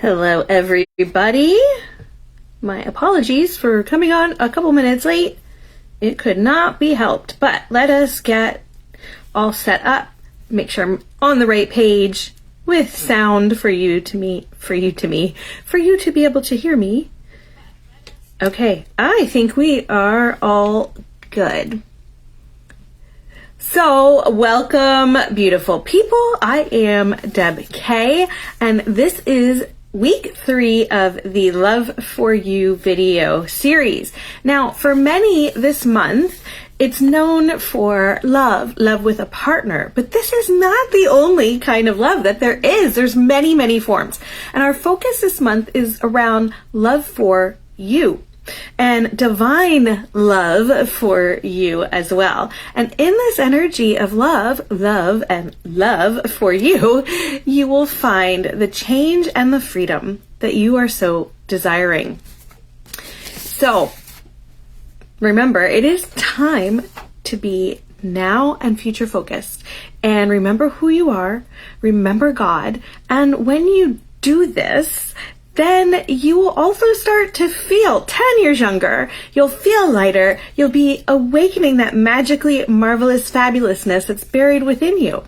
Hello, everybody. My apologies for coming on a couple minutes late. It could not be helped, but let us get all set up. Make sure I'm on the right page with sound for you to be able to hear me. Okay, I think we are all good. So, welcome, beautiful people. I am Deb K, and this is week 3 of the Love for You video series. Now, for many this month, it's known for love with a partner, but this is not the only kind of love that there is. There's many, many forms. And our focus this month is around love for you. And divine love for you as well. And in this energy of love for you, you will find the change and the freedom that you are so desiring. So, remember, it is time to be now and future focused. And remember who you are, remember God, and when you do this, then you will also start to feel 10 years younger. You'll feel lighter. You'll be awakening that magically marvelous fabulousness that's buried within you.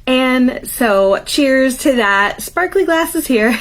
And so, cheers to that. Sparkly glasses here.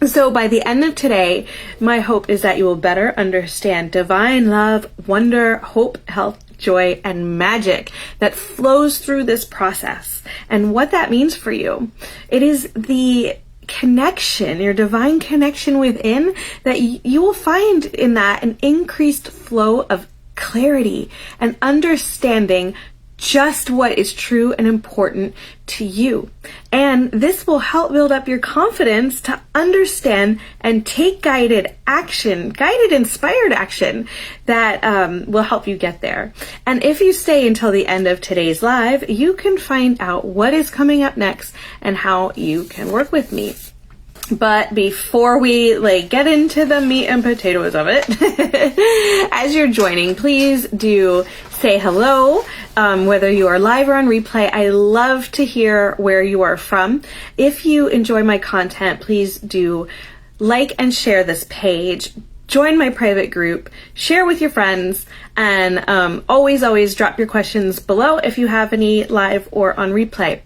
So by the end of today, my hope is that you will better understand divine love, wonder, hope, health, joy, and magic that flows through this process and what that means for you. It is the connection, your divine connection within, that you will find in that an increased flow of clarity and understanding just what is true and important to you. And this will help build up your confidence to understand and take guided inspired action that will help you get there. And if you stay until the end of today's live, you can find out what is coming up next and how you can work with me. But before we get into the meat and potatoes of it, as you're joining, please do say hello, whether you are live or on replay. I love to hear where you are from. If you enjoy my content, please do like and share this page. Join my private group, share with your friends, and always drop your questions below if you have any live or on replay.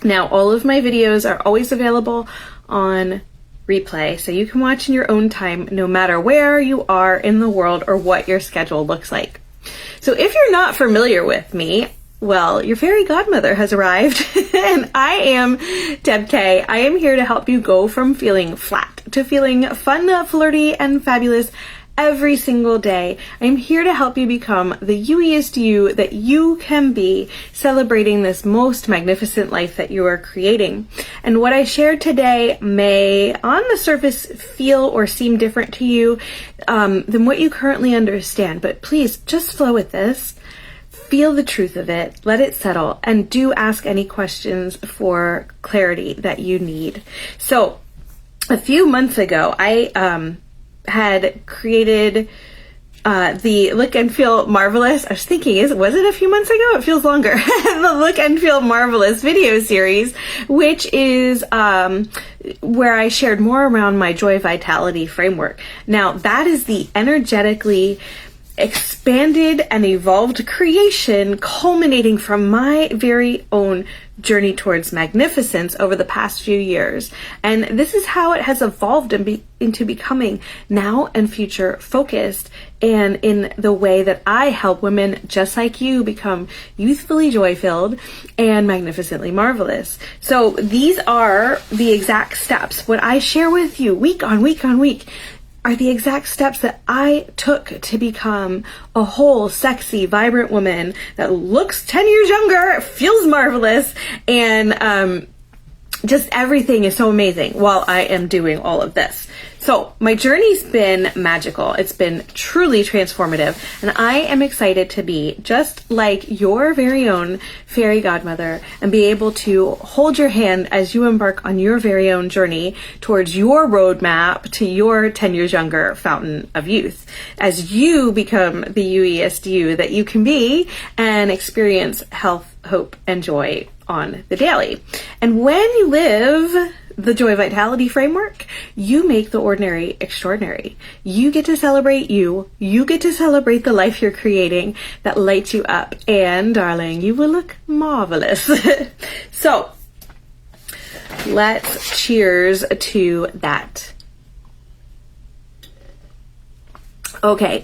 Now, all of my videos are always available on replay, so you can watch in your own time no matter where you are in the world or what your schedule looks like. So if you're not familiar with me, well, your fairy godmother has arrived and I am Deb K. I am here to help you go from feeling flat to feeling fun, flirty, and fabulous every single day. I'm here to help you become the youiest you that you can be, celebrating this most magnificent life that you are creating. And what I shared today may, on the surface, feel or seem different to you than what you currently understand. But please, just flow with this. Feel the truth of it, let it settle, and do ask any questions for clarity that you need. So, a few months ago, I had created the Look and Feel Marvelous. I was thinking, was it a few months ago? It feels longer. The Look and Feel Marvelous video series, which is where I shared more around my joy vitality framework. Now, that is the energetically expanded and evolved creation culminating from my very own journey towards magnificence over the past few years. And this is how it has evolved into becoming now and future focused, and in the way that I help women just like you become youthfully joy-filled and magnificently marvelous. So these are the exact steps. What I share with you week on week on week are the exact steps that I took to become a whole, sexy, vibrant woman that looks 10 years younger, feels marvelous, and just everything is so amazing while I am doing all of this. So my journey's been magical. It's been truly transformative, and I am excited to be just like your very own fairy godmother and be able to hold your hand as you embark on your very own journey towards your roadmap to your 10 years younger fountain of youth, as you become the youiest you that you can be and experience health, hope, and joy on the daily. And when you live the joy vitality framework, you make the ordinary extraordinary. You get to celebrate you. You get to celebrate the life you're creating that lights you up. And darling, you will look marvelous. So let's cheers to that. Okay.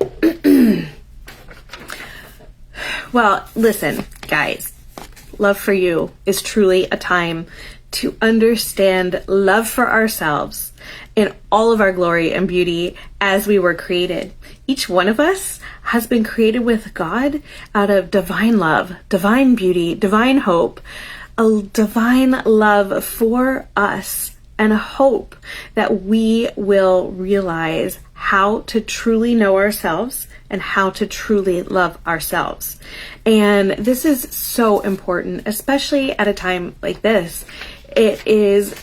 Well, listen, guys, love for you is truly a time to understand love for ourselves in all of our glory and beauty as we were created. Each one of us has been created with God out of divine love, divine beauty, divine hope, a divine love for us, and a hope that we will realize how to truly know ourselves and how to truly love ourselves. And this is so important, especially at a time like this. It is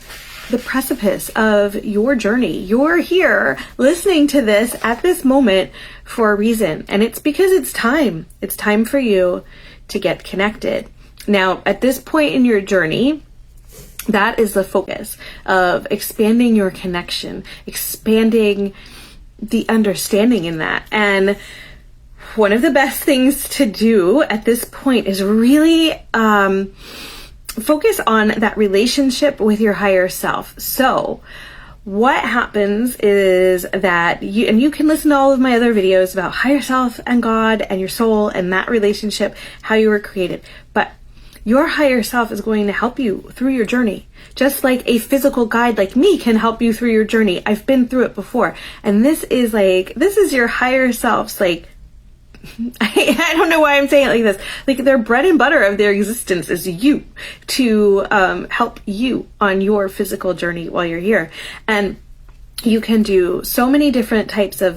the precipice of your journey. You're here listening to this at this moment for a reason. And it's because it's time. It's time for you to get connected. Now, at this point in your journey, that is the focus of expanding your connection, expanding the understanding in that. And one of the best things to do at this point is really focus on that relationship with your higher self. So what happens is that you can listen to all of my other videos about higher self and God and your soul and that relationship, how you were created. But your higher self is going to help you through your journey, just like a physical guide like me can help you through your journey. I've been through it before. And this is your higher self's I don't know why I'm saying it like this. Like, their bread and butter of their existence is you, to help you on your physical journey while you're here. And you can do so many different types of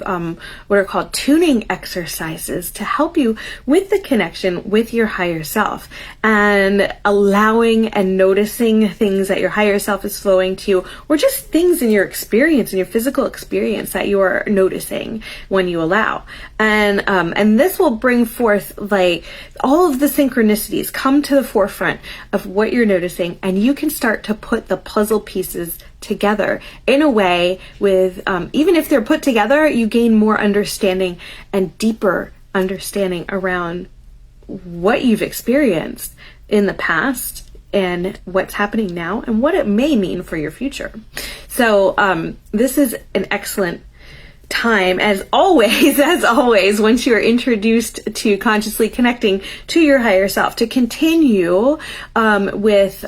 what are called tuning exercises to help you with the connection with your higher self and allowing and noticing things that your higher self is flowing to, or just things in your experience, in your physical experience that you are noticing when you allow. And this will bring forth like all of the synchronicities come to the forefront of what you're noticing, and you can start to put the puzzle pieces together in a way with, even if they're put together, you gain more understanding and deeper understanding around what you've experienced in the past and what's happening now and what it may mean for your future. So this is an excellent time, as always, once you're introduced to consciously connecting to your higher self, to continue with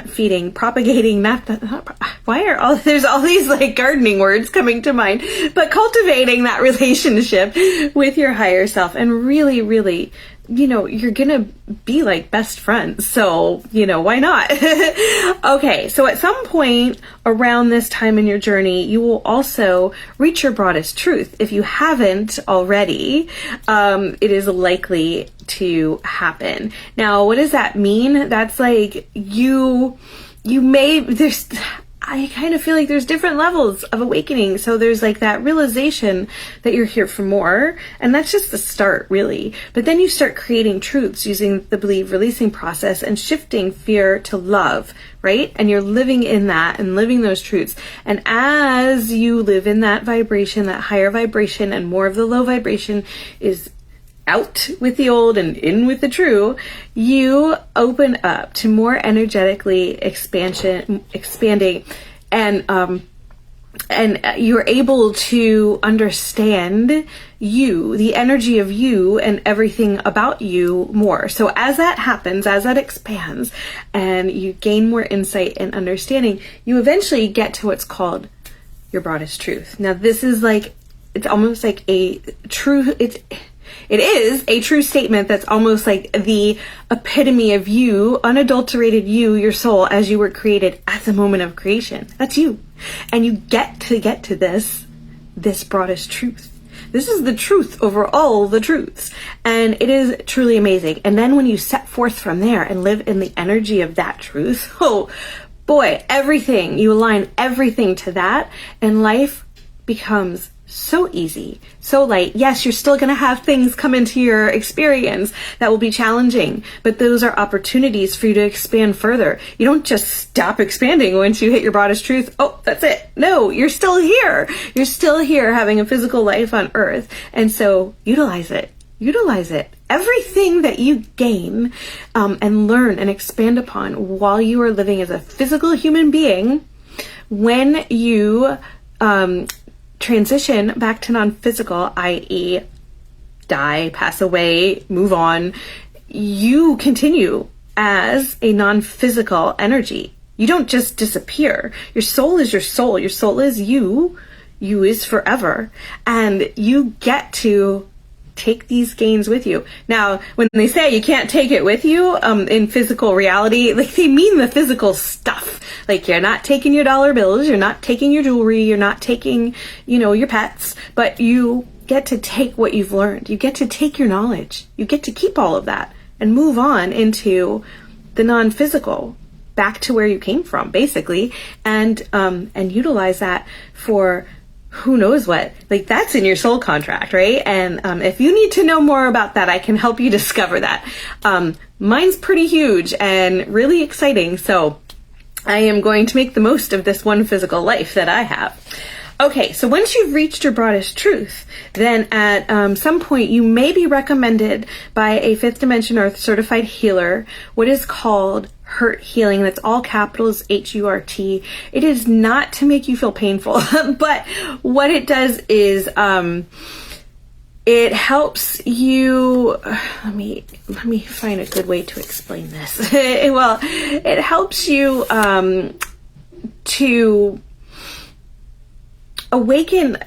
feeding, propagating, there's all these like gardening words coming to mind, but cultivating that relationship with your higher self, and really, really, you're gonna be like best friends. So, why not? Okay, so at some point around this time in your journey, you will also reach your broadest truth. If you haven't already, it is likely to happen. Now, what does that mean? That's like I kind of feel like there's different levels of awakening. So there's like that realization that you're here for more. And that's just the start, really. But then you start creating truths using the believe releasing process and shifting fear to love, right? And you're living in that and living those truths. And as you live in that vibration, that higher vibration, and more of the low vibration is out with the old and in with the true, you open up to more energetically expanding, and you're able to understand you, the energy of you and everything about you more. So as that happens, as that expands and you gain more insight and understanding, you eventually get to what's called your broadest truth. Now this is like, it's almost like it is a true statement that's almost like the epitome of you, unadulterated you, your soul, as you were created at the moment of creation. That's you. And you get to this broadest truth. This is the truth over all the truths. And it is truly amazing. And then when you set forth from there and live in the energy of that truth, oh boy, you align everything to that, and life becomes so easy, so light. Yes, you're still going to have things come into your experience that will be challenging, but those are opportunities for you to expand further. You don't just stop expanding once you hit your broadest truth. Oh, that's it. No, you're still here. You're still here having a physical life on earth. And so utilize it. Utilize it. Everything that you gain and learn and expand upon while you are living as a physical human being, when you transition back to non-physical, i.e. die, pass away, move on, you continue as a non-physical energy. You don't just disappear. Your soul is your soul. Your soul is you. You is forever. And you get to take these gains with you. Now, when they say you can't take it with you in physical reality, like they mean the physical stuff. Like you're not taking your dollar bills, you're not taking your jewelry, you're not taking, your pets, but you get to take what you've learned. You get to take your knowledge. You get to keep all of that and move on into the non-physical, back to where you came from, basically, and utilize that for who knows what. Like that's in your soul contract, right? And if you need to know more about that, I can help you discover that. Mine's pretty huge and really exciting, so I am going to make the most of this one physical life that I have. Okay, so once you've reached your broadest truth, then at some point you may be recommended by a fifth dimension earth certified healer what is called hurt healing. That's all capitals, HURT. It is not to make you feel painful, but what it does is it helps you, let me find a good way to explain this. Well, it helps you to awaken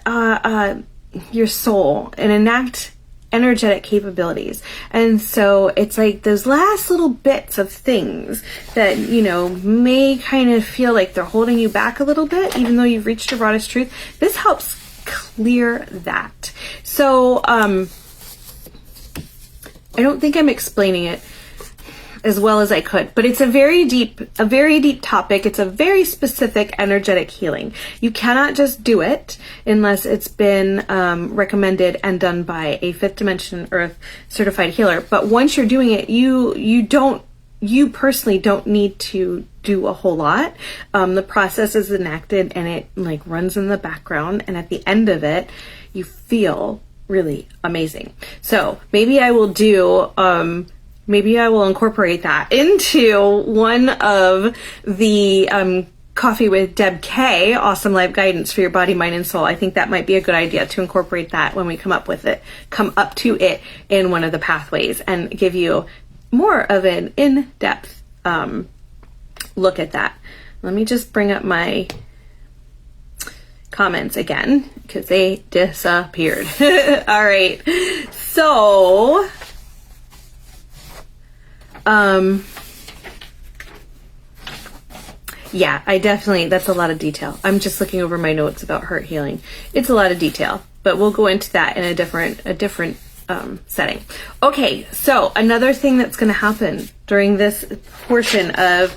your soul and enact energetic capabilities. And so it's like those last little bits of things that, may kind of feel like they're holding you back a little bit, even though you've reached your broadest truth. This helps clear that. So I don't think I'm explaining it as well as I could, but it's a very deep topic. It's a very specific energetic healing. You cannot just do it unless it's been recommended and done by a fifth dimension earth certified healer. But once you're doing it, you personally don't need to do a whole lot. The process is enacted and it like runs in the background, and at the end of it, you feel really amazing. So maybe I will incorporate that into one of the Coffee with Deb K Awesome Life Guidance for your body, mind, and soul. I think that might be a good idea to incorporate that when we come up to it in one of the pathways and give you more of an in-depth look at that. Let me just bring up my comments again because they disappeared. All right. So, yeah, that's a lot of detail. I'm just looking over my notes about hurt healing. It's a lot of detail, but we'll go into that in a different setting. Okay, so another thing that's going to happen during this portion of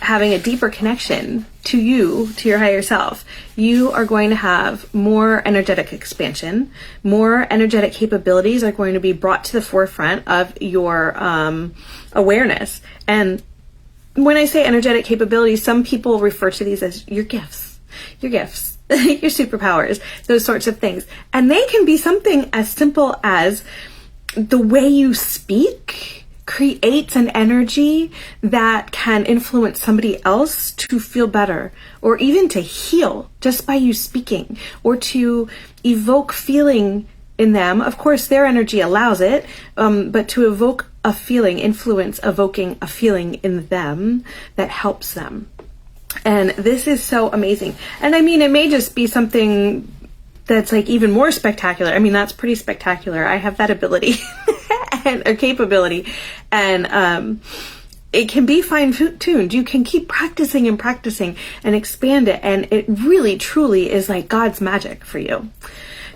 having a deeper connection to you, to your higher self, you are going to have more energetic expansion. More energetic capabilities are going to be brought to the forefront of your awareness. And when I say energetic capabilities, some people refer to these as your gifts, your superpowers, those sorts of things. And they can be something as simple as the way you speak creates an energy that can influence somebody else to feel better, or even to heal just by you speaking, or to evoke feeling in them. Of course, their energy allows it, but to evoke a feeling, evoking a feeling in them that helps them. And this is so amazing. And I mean, it may just be something that's like even more spectacular. I mean, that's pretty spectacular. I have that ability or capability, and it can be fine-tuned. You can keep practicing and expand it, and it really truly is like God's magic for you.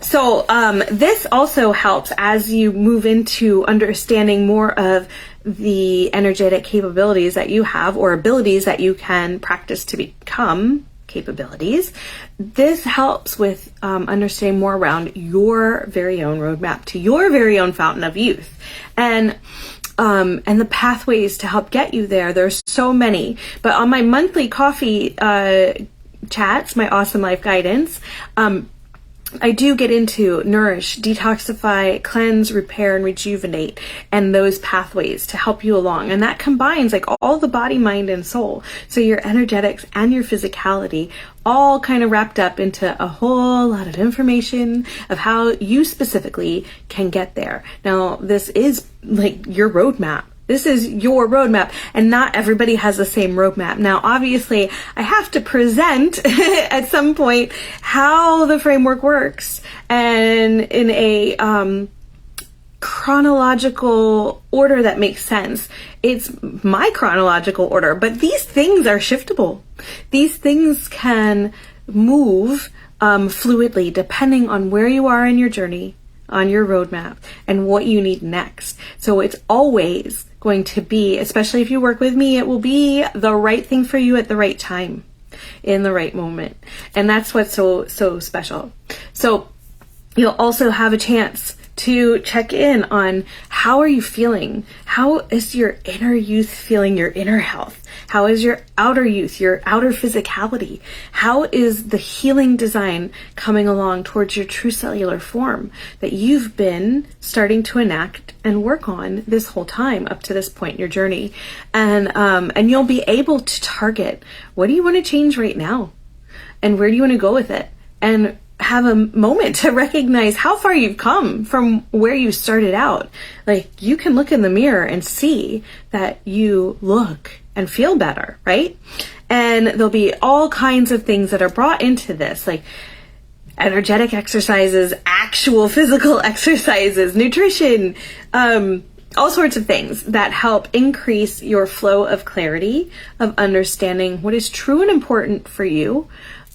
So this also helps as you move into understanding more of the energetic capabilities that you have, or abilities that you can practice to become. capabilities. This helps with understanding more around your very own roadmap to your very own fountain of youth. And the pathways to help get you there. There's so many. But on my monthly coffee chats, my Awesome Life Guidance, I do get into nourish, detoxify, cleanse, repair, and rejuvenate, and those pathways to help you along. And that combines like all the body, mind, and soul. So your energetics and your physicality all kind of wrapped up into a whole lot of information of how you specifically can get there. Now, this is like your roadmap. This is your roadmap, and not everybody has the same roadmap. Now, obviously, I have to present at some point how the framework works, and in a chronological order that makes sense. It's my chronological order, but these things are shiftable. These things can move fluidly depending on where you are in your journey, on your roadmap, and what you need next. So it's always going to be, especially if you work with me, it will be the right thing for you at the right time, in the right moment. And that's what's so special. So you'll also have a chance to check in on how are you feeling? How is your inner youth feeling your inner health? How is your outer youth, your outer physicality? How is the healing design coming along towards your true cellular form that you've been starting to enact and work on this whole time up to this point in your journey? And you'll be able to target, what do you want to change right now? And where do you want to go with it? And have a moment to recognize how far you've come from where you started out. Like, you can look in the mirror and see that you look and feel better, right? And there'll be all kinds of things that are brought into this, like energetic exercises, actual physical exercises, nutrition, all sorts of things that help increase your flow of clarity, of understanding what is true and important for you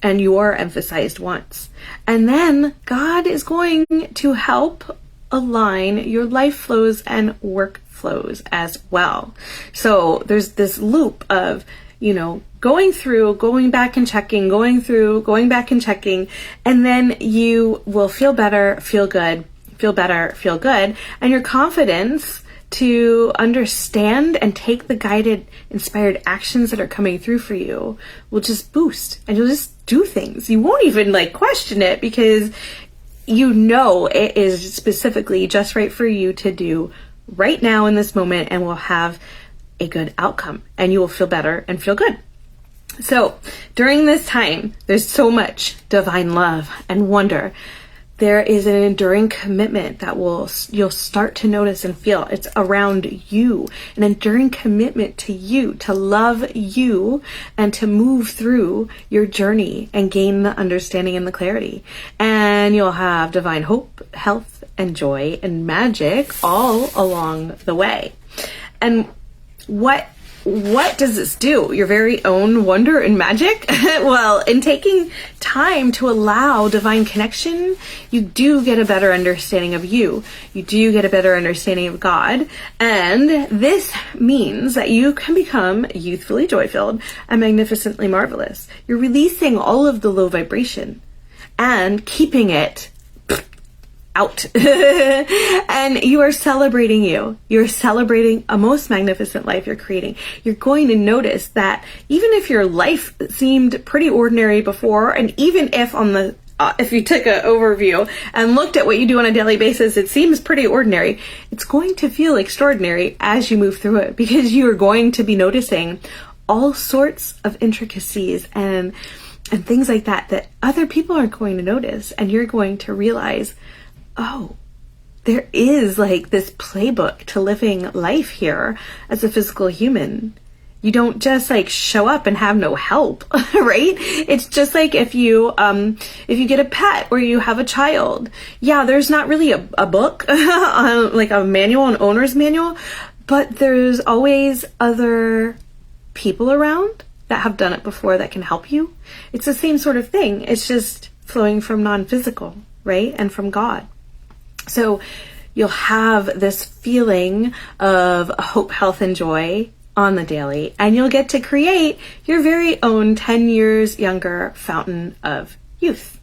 and your emphasized wants. And then God is going to help align your life flows and work flows as well. So there's this loop of, going through, going back and checking, going through, going back and checking, and then you will feel better, feel good, feel better, feel good, and your confidence to understand and take the guided, inspired actions that are coming through for you will just boost, and you'll just do things. You won't even question it, because it is specifically just right for you to do right now in this moment, and will have a good outcome, and you will feel better and feel good. So during this time, there's so much divine love and wonder. There is an enduring commitment that you'll start to notice and feel. It's around you, an enduring commitment to you, to love you, and to move through your journey and gain the understanding and the clarity. And you'll have divine hope, health, and joy, and magic all along the way. And what does this do? Your very own wonder and magic? Well, in taking time to allow divine connection, you do get a better understanding of you. You do get a better understanding of God. And this means that you can become youthfully joy-filled and magnificently marvelous. You're releasing all of the low vibration and keeping it out. And you are celebrating you. You're celebrating a most magnificent life you're creating. You're going to notice that even if your life seemed pretty ordinary before, and even if if you took an overview and looked at what you do on a daily basis, it seems pretty ordinary, it's going to feel extraordinary as you move through it, because you are going to be noticing all sorts of intricacies and things like that other people aren't going to notice. And you're going to realize, oh, there is this playbook to living life here as a physical human. You don't just show up and have no help, right? It's just like if you get a pet or you have a child. Yeah, there's not really a book, a manual, an owner's manual, but there's always other people around that have done it before that can help you. It's the same sort of thing. It's just flowing from non-physical, right? And from God. So you'll have this feeling of hope, health, and joy on the daily, and you'll get to create your very own 10 years younger fountain of youth.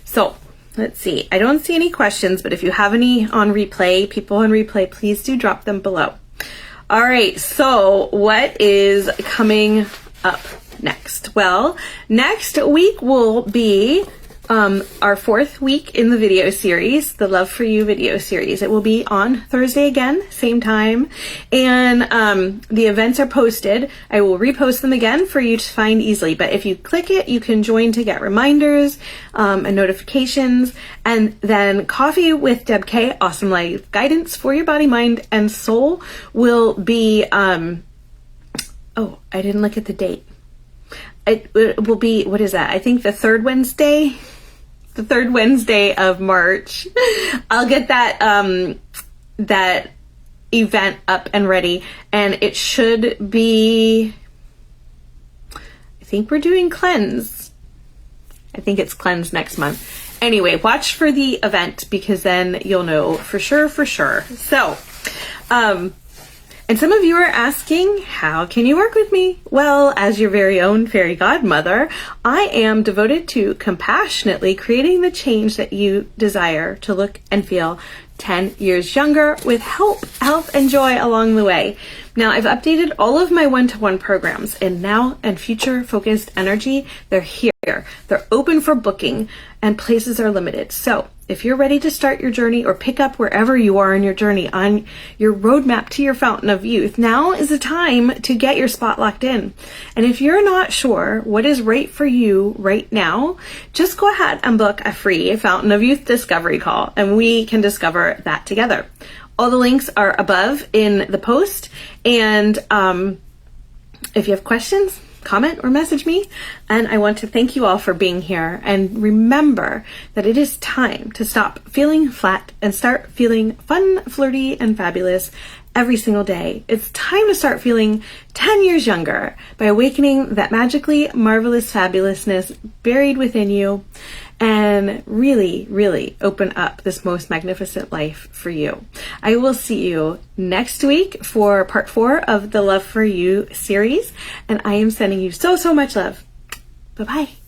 So let's see. I don't see any questions, but if you have any on replay, people on replay, please do drop them below. All right. So what is coming up next? Well, next week will be our 4th week in the video series, the Love for You video series. It will be on Thursday again, same time. And the events are posted. I will repost them again for you to find easily. But if you click it, you can join to get reminders and notifications. And then Coffee with Deb K, Awesome Life Guidance for your body, mind, and soul will be, oh, I didn't look at the date. It will be, what is that? I think the third Wednesday of March. I'll get that that event up and ready, and it should be, I think we're doing cleanse. I think it's cleanse next month. Anyway, watch for the event because then you'll know for sure. So, and some of you are asking, how can you work with me? Well, as your very own fairy godmother, I am devoted to compassionately creating the change that you desire to look and feel 10 years younger with help, health, and joy along the way. Now, I've updated all of my one-to-one programs in now and future focused energy. They're here. They're open for booking and places are limited. So if you're ready to start your journey or pick up wherever you are in your journey on your roadmap to your fountain of youth, now is the time to get your spot locked in. And if you're not sure what is right for you right now, just go ahead and book a free Fountain of Youth discovery call and we can discover that together. All the links are above in the post. And if you have questions, comment or message me. And I want to thank you all for being here. And remember that it is time to stop feeling flat and start feeling fun, flirty, and fabulous every single day. It's time to start feeling 10 years younger by awakening that magically marvelous fabulousness buried within you and really, really open up this most magnificent life for you. I will see you next week for part 4 of the Love for You series, and I am sending you so much love. Bye-bye.